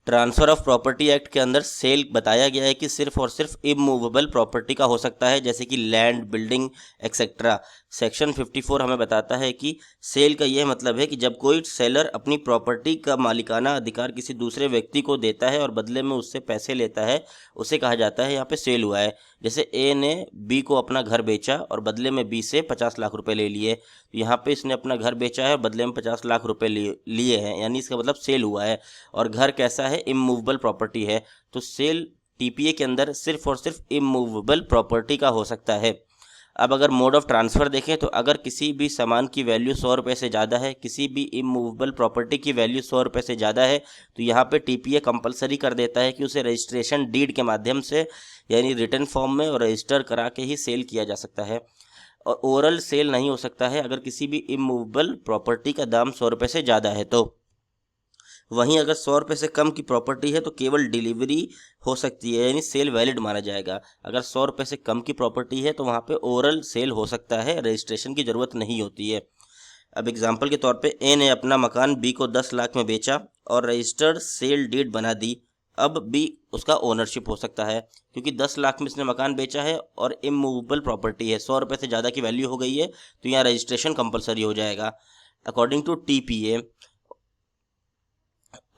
Transfer of property act के अंदर cell बताया गया है कि सिर्फ और सिर्फ इमूवेबल प्रॉपर्टी का हो सकता है, जैसे कि लैंड, बिल्डिंग एक्सेट्रा। सेक्शन 54 हमें बताता है कि सेल का यह मतलब है कि जब कोई सेलर अपनी प्रॉपर्टी का मालिकाना अधिकार किसी दूसरे व्यक्ति को देता है और बदले में उससे पैसे लेता है, उसे कहा जाता है यहाँ पे सेल हुआ है। जैसे ए ने बी को अपना घर बेचा और बदले में बी से 50 लाख रुपए ले लिए, तो यहाँ पे इसने अपना घर बेचा है और बदले में 50 लाख रुपए लिए हैं, यानी इसका मतलब सेल हुआ है। और घर कैसा है? इमूवेबल प्रॉपर्टी है। तो सेल टीपीए के अंदर सिर्फ और सिर्फ इमूवेबल प्रॉपर्टी का हो सकता है। अब अगर मोड ऑफ ट्रांसफ़र देखें तो अगर किसी भी सामान की वैल्यू 100 रुपये से ज़्यादा है, किसी भी इमूवेबल प्रॉपर्टी की वैल्यू 100 रुपये से ज़्यादा है, तो यहाँ पे टीपीए कंपलसरी कर देता है कि उसे रजिस्ट्रेशन डीड के माध्यम से, यानी रिटर्न फॉर्म में और रजिस्टर करा के ही सेल किया जा सकता है। और ओरल सेल नहीं हो सकता है अगर किसी भी इमूवेबल प्रॉपर्टी का दाम 100 रुपये से ज़्यादा है तो। वहीं अगर 100 रुपये से कम की प्रॉपर्टी है तो केवल डिलीवरी हो सकती है, यानी सेल वैलिड माना जाएगा। अगर 100 रुपये से कम की प्रॉपर्टी है तो वहाँ पे ओरल सेल हो सकता है, रजिस्ट्रेशन की ज़रूरत नहीं होती है। अब एग्जाम्पल के तौर पे ए ने अपना मकान बी को 10 लाख में बेचा और रजिस्टर्ड सेल डीड बना दी। अब बी उसका ओनरशिप हो सकता है, क्योंकि 10 लाख में इसने मकान बेचा है और इमूवेबल प्रॉपर्टी है, 100 रुपये से ज़्यादा की वैल्यू हो गई है, तो यहाँ रजिस्ट्रेशन कंपलसरी हो जाएगा अकॉर्डिंग टू टीपीए।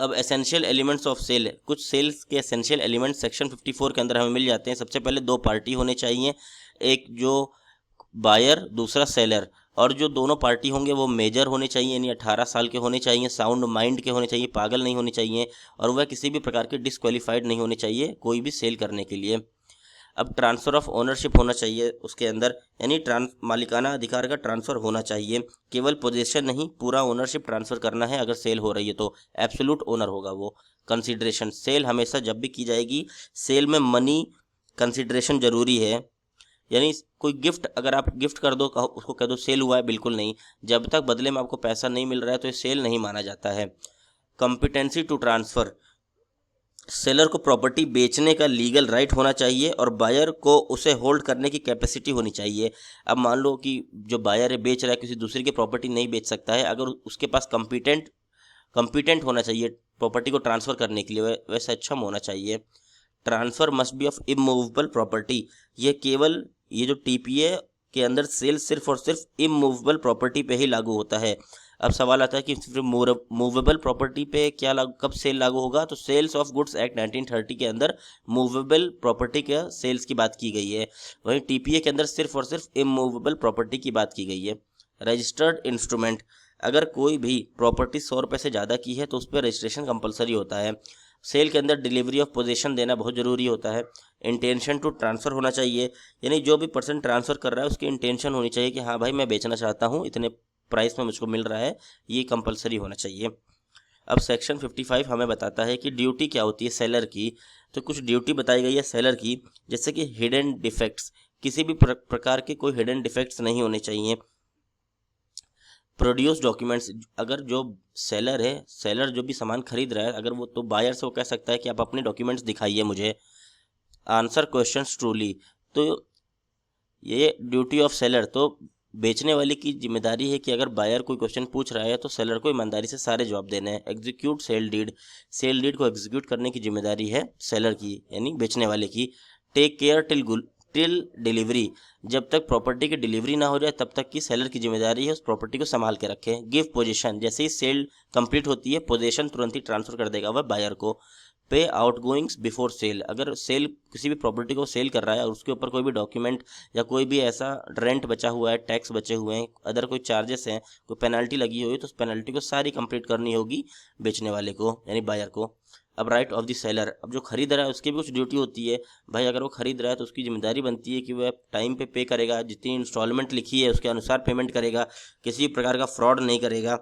अब एसेंशियल एलिमेंट्स ऑफ सेल, कुछ सेल्स के एसेंशियल एलिमेंट्स सेक्शन 54 के अंदर हमें मिल जाते हैं। सबसे पहले 2 पार्टी होने चाहिए, एक जो बायर, दूसरा सेलर, और जो दोनों पार्टी होंगे वो मेजर होने चाहिए, यानी 18 साल के होने चाहिए, साउंड माइंड के होने चाहिए, पागल नहीं होने चाहिए, और वह किसी भी प्रकार के डिसक्वालीफाइड नहीं होने चाहिए कोई भी सेल करने के लिए। अब ट्रांसफ़र ऑफ ओनरशिप होना चाहिए उसके अंदर, यानी मालिकाना अधिकार का ट्रांसफ़र होना चाहिए। केवल पोजीशन नहीं, पूरा ओनरशिप ट्रांसफ़र करना है अगर सेल हो रही है तो। एब्सोल्यूट ओनर होगा वो। कंसीडरेशन, सेल हमेशा जब भी की जाएगी सेल में मनी कंसीडरेशन ज़रूरी है, यानी कोई गिफ्ट अगर आप गिफ्ट कर दो, उसको कह दो सेल हुआ है, बिल्कुल नहीं। जब तक बदले में आपको पैसा नहीं मिल रहा है तो ये सेल नहीं माना जाता है। कॉम्पिटेंसी टू ट्रांसफ़र, सेलर को प्रॉपर्टी बेचने का लीगल राइट होना चाहिए और बायर को उसे होल्ड करने की कैपेसिटी होनी चाहिए। अब मान लो कि जो बायर है बेच रहा है, किसी दूसरे की प्रॉपर्टी नहीं बेच सकता है, अगर उसके पास कंपिटेंट होना चाहिए प्रॉपर्टी को ट्रांसफ़र करने के लिए, वह सक्षम होना चाहिए। Transfer must be of immovable property, ये जो टीपीए के अंदर सेल सिर्फ और सिर्फ इमूवेबल प्रॉपर्टी पे ही लागू होता है। अब सवाल आता है कि सिर्फ मूवेबल प्रॉपर्टी पे कब सेल लागू होगा? तो सेल्स ऑफ गुड्स एक्ट 1930 के अंदर मूवेबल प्रॉपर्टी के सेल्स की बात की गई है, वहीं टीपीए के अंदर सिर्फ और सिर्फ इमूवेबल प्रॉपर्टी की बात की गई है। रजिस्टर्ड इंस्ट्रूमेंट, अगर कोई भी प्रॉपर्टी 100 रुपये से ज़्यादा की है तो उस पर रजिस्ट्रेशन कंपलसरी होता है। सेल के अंदर डिलीवरी ऑफ पोजीशन देना बहुत ज़रूरी होता है। इंटेंशन टू ट्रांसफ़र होना चाहिए, यानी जो भी पर्सन ट्रांसफ़र कर रहा है उसकी इंटेंशन होनी चाहिए कि हाँ भाई मैं बेचना चाहता हूँ, इतने प्राइस में मुझको मिल रहा है, ये कंपलसरी होना चाहिए। अब सेक्शन 55 हमें बताता है कि ड्यूटी क्या होती है सेलर की। तो कुछ ड्यूटी बताई गई है सेलर की, जैसे कि हिडन डिफेक्ट्स, किसी भी प्रकार के कोई हिडन डिफेक्ट्स नहीं होने चाहिए। प्रोड्यूस डॉक्यूमेंट्स, अगर जो सेलर जो भी सामान खरीद रहा है, अगर वो तो बायर से वो कह सकता है कि आप अपने डॉक्यूमेंट्स दिखाइए मुझे। आंसर क्वेश्चंस ट्रूली, तो ये ड्यूटी ऑफ सेलर, तो बेचने वाले की जिम्मेदारी है कि अगर बायर कोई क्वेश्चन पूछ रहा है तो सेलर को ईमानदारी से सारे जवाब देने हैं। Execute sale deed, sale deed को एग्जीक्यूट करने की जिम्मेदारी है सेलर की, यानी बेचने वाले की। टेक केयर टिल डिलीवरी, जब तक प्रॉपर्टी की डिलीवरी ना हो जाए तब तक की सेलर की जिम्मेदारी है उस प्रॉपर्टी को संभाल के रखें। गिव पोजीशन, जैसे ही सेल कंप्लीट होती है पोजीशन तुरंत ही ट्रांसफर कर देगा वह बायर को। पे आउटगोइंग्स बिफोर सेल, अगर सेल किसी भी प्रॉपर्टी को सेल कर रहा है और उसके ऊपर कोई भी डॉक्यूमेंट या कोई भी ऐसा रेंट बचा हुआ है, टैक्स बचे हुए हैं, अदर कोई चार्जेस हैं, कोई पेनल्टी लगी हुई है, तो उस पेनल्टी को सारी कंप्लीट करनी होगी बेचने वाले को, यानी बायर को। अब राइट ऑफ द सेलर, अब जो खरीद रहा है उसकी भी कुछ ड्यूटी होती है भाई, अगर वो खरीद रहा है तो उसकी जिम्मेदारी बनती है कि वह टाइम पे करेगा, जितनी इंस्टॉलमेंट लिखी है उसके अनुसार पेमेंट करेगा, किसी प्रकार का फ्रॉड नहीं करेगा।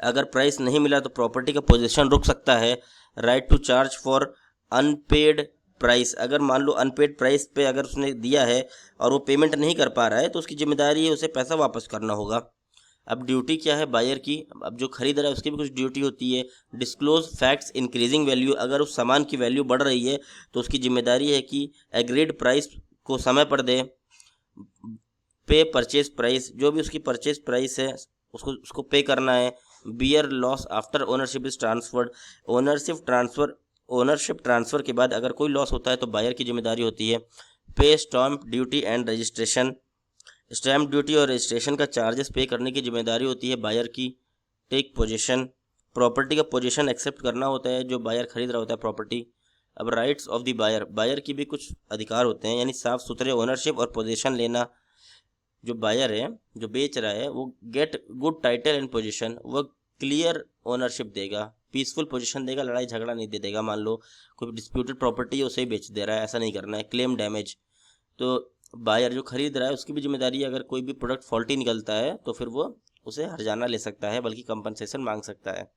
अगर प्राइस नहीं मिला तो प्रॉपर्टी का पोजीशन रुक सकता है। Right to charge for unpaid price, अगर मान लो अनपेड प्राइस पे अगर उसने दिया है और वो पेमेंट नहीं कर पा रहा है तो उसकी जिम्मेदारी है उसे पैसा वापस करना होगा। अब ड्यूटी क्या है बायर की? अब जो खरीद रहा है उसकी भी कुछ ड्यूटी होती है। डिस्क्लोज फैक्ट्स इंक्रीजिंग वैल्यू, अगर उस सामान की वैल्यू बढ़ रही है तो उसकी जिम्मेदारी है कि एग्रीड प्राइस को समय पर दे। पे परचेज प्राइस, जो भी उसकी परचेज प्राइस है उसको पे करना है। Bear loss after ownership is transferred. Ownership transfer के बाद अगर कोई लॉस होता है तो बायर की जिम्मेदारी होती है। पे stamp duty and registration, stamp duty और रजिस्ट्रेशन का चार्जेस पे करने की जिम्मेदारी होती है बायर की। टेक पोजीशन, प्रॉपर्टी का पोजीशन एक्सेप्ट करना होता है जो बायर खरीद रहा होता है प्रॉपर्टी। अब rights of the buyer, buyer की भी कुछ अधिकार होते हैं, यानी साफ सुथरे ओनरशिप और पोजीशन लेना। जो बायर है, जो बेच रहा है, वो get good title and position, वो क्लियर ओनरशिप देगा, पीसफुल पोजीशन देगा, लड़ाई झगड़ा नहीं दे देगा। मान लो कोई डिस्प्यूटेड प्रॉपर्टी है उसे ही बेच दे रहा है, ऐसा नहीं करना है। क्लेम डैमेज, तो बायर जो खरीद रहा है उसकी भी जिम्मेदारी है, अगर कोई भी प्रोडक्ट फॉल्टी निकलता है तो फिर वो उसे हर्जाना ले सकता है, बल्कि कंपनसेशन मांग सकता है।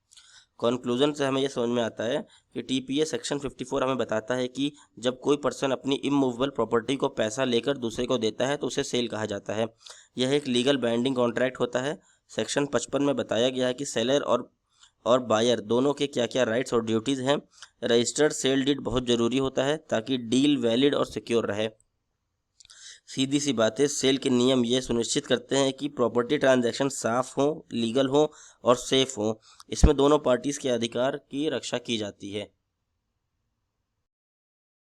कंक्लूजन से हमें यह समझ में आता है कि टीपीए सेक्शन 54 हमें बताता है कि जब कोई पर्सन अपनी इमूवेबल प्रॉपर्टी को पैसा लेकर दूसरे को देता है तो उसे सेल कहा जाता है। यह एक लीगल बाइंडिंग कॉन्ट्रैक्ट होता है। सेक्शन 55 में बताया गया है कि सेलर और बायर दोनों के क्या क्या राइट्स और ड्यूटीज़ हैं। रजिस्टर्ड सेल डीड बहुत ज़रूरी होता है ताकि डील वैलिड और सिक्योर रहे। सीधी सी बात है, सेल के नियम ये सुनिश्चित करते हैं कि प्रॉपर्टी ट्रांजैक्शन साफ हो, लीगल हो और सेफ हो। इसमें दोनों पार्टीज के अधिकार की रक्षा की जाती है।